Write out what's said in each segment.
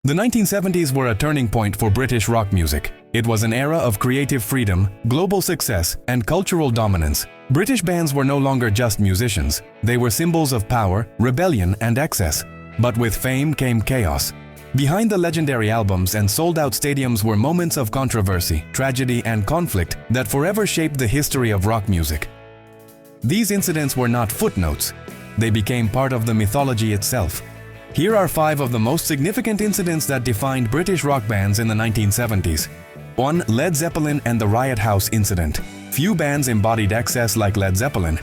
The 1970s were a turning point for British rock music. It was an era of creative freedom, global success, and cultural dominance. British bands were no longer just musicians. They were symbols of power, rebellion, and excess. But with fame came chaos. Behind the legendary albums and sold-out stadiums were moments of controversy, tragedy, and conflict that forever shaped the history of rock music. These incidents were not footnotes. They became part of the mythology itself. Here are 5 of the most significant incidents that defined British rock bands in the 1970s. 1. Led Zeppelin and the Riot House Incident. Few bands embodied excess like Led Zeppelin.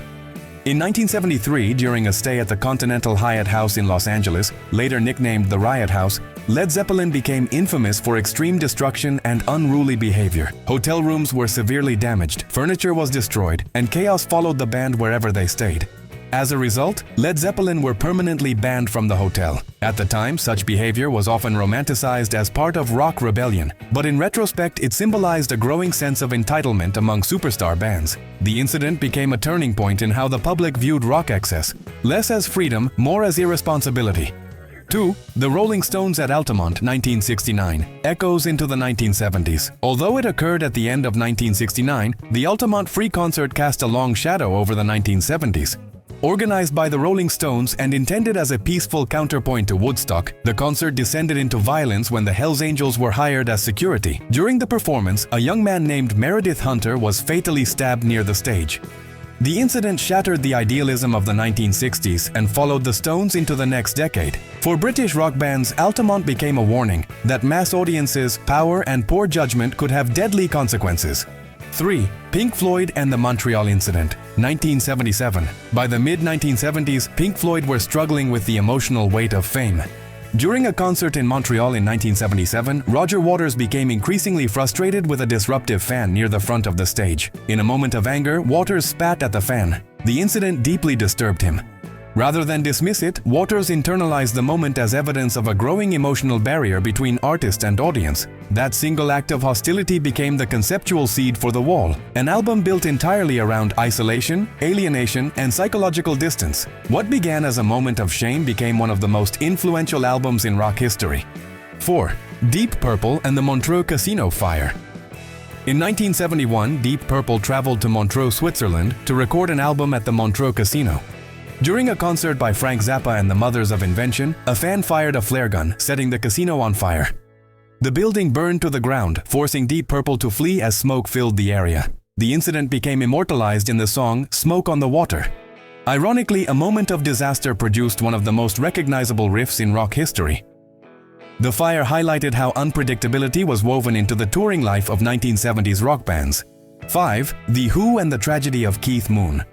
In 1973, during a stay at the Continental Hyatt House in Los Angeles, later nicknamed the Riot House, Led Zeppelin became infamous for extreme destruction and unruly behavior. Hotel rooms were severely damaged, furniture was destroyed, and chaos followed the band wherever they stayed. As a result, Led Zeppelin were permanently banned from the hotel. At the time, such behavior was often romanticized as part of rock rebellion, but in retrospect it symbolized a growing sense of entitlement among superstar bands. The incident became a turning point in how the public viewed rock excess, less as freedom, more as irresponsibility. 2. The Rolling Stones at Altamont, 1969, echoes into the 1970s. Although it occurred at the end of 1969, the Altamont Free Concert cast a long shadow over the 1970s. Organized by the Rolling Stones and intended as a peaceful counterpoint to Woodstock, the concert descended into violence when the Hells Angels were hired as security. During the performance, a young man named Meredith Hunter was fatally stabbed near the stage. The incident shattered the idealism of the 1960s and followed the Stones into the next decade. For British rock bands, Altamont became a warning that mass audiences, power, and poor judgment could have deadly consequences. 3. Pink Floyd and the Montreal Incident, 1977. By the mid-1970s, Pink Floyd were struggling with the emotional weight of fame. During a concert in Montreal in 1977, Roger Waters became increasingly frustrated with a disruptive fan near the front of the stage. In a moment of anger, Waters spat at the fan. The incident deeply disturbed him. Rather than dismiss it, Waters internalized the moment as evidence of a growing emotional barrier between artist and audience. That single act of hostility became the conceptual seed for The Wall, an album built entirely around isolation, alienation, and psychological distance. What began as a moment of shame became one of the most influential albums in rock history. 4. Deep Purple and the Montreux Casino Fire. In 1971, Deep Purple traveled to Montreux, Switzerland to record an album at the Montreux Casino. During a concert by Frank Zappa and the Mothers of Invention, a fan fired a flare gun, setting the casino on fire. The building burned to the ground, forcing Deep Purple to flee as smoke filled the area. The incident became immortalized in the song "Smoke on the Water." Ironically, a moment of disaster produced one of the most recognizable riffs in rock history. The fire highlighted how unpredictability was woven into the touring life of 1970s rock bands. 5. The Who and the Tragedy of Keith Moon.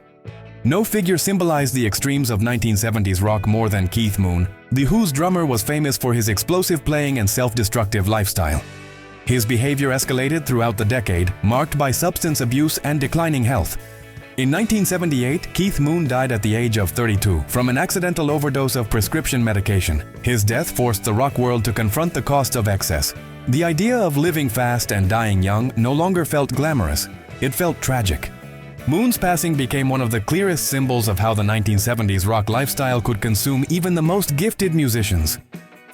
No figure symbolized the extremes of 1970s rock more than Keith Moon. The Who's drummer was famous for his explosive playing and self-destructive lifestyle. His behavior escalated throughout the decade, marked by substance abuse and declining health. In 1978, Keith Moon died at the age of 32 from an accidental overdose of prescription medication. His death forced the rock world to confront the cost of excess. The idea of living fast and dying young no longer felt glamorous. It felt tragic. Moon's passing became one of the clearest symbols of how the 1970s rock lifestyle could consume even the most gifted musicians.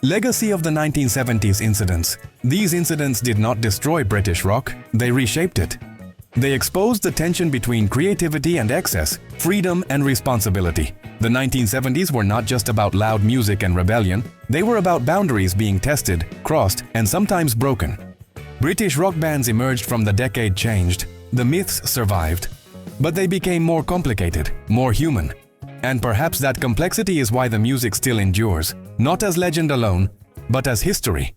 Legacy of the 1970s incidents. These incidents did not destroy British rock, they reshaped it. They exposed the tension between creativity and excess, freedom and responsibility. The 1970s were not just about loud music and rebellion, they were about boundaries being tested, crossed, and sometimes broken. British rock bands emerged from the decade changed, the myths survived. But they became more complicated, more human. And perhaps that complexity is why the music still endures, not as legend alone, but as history.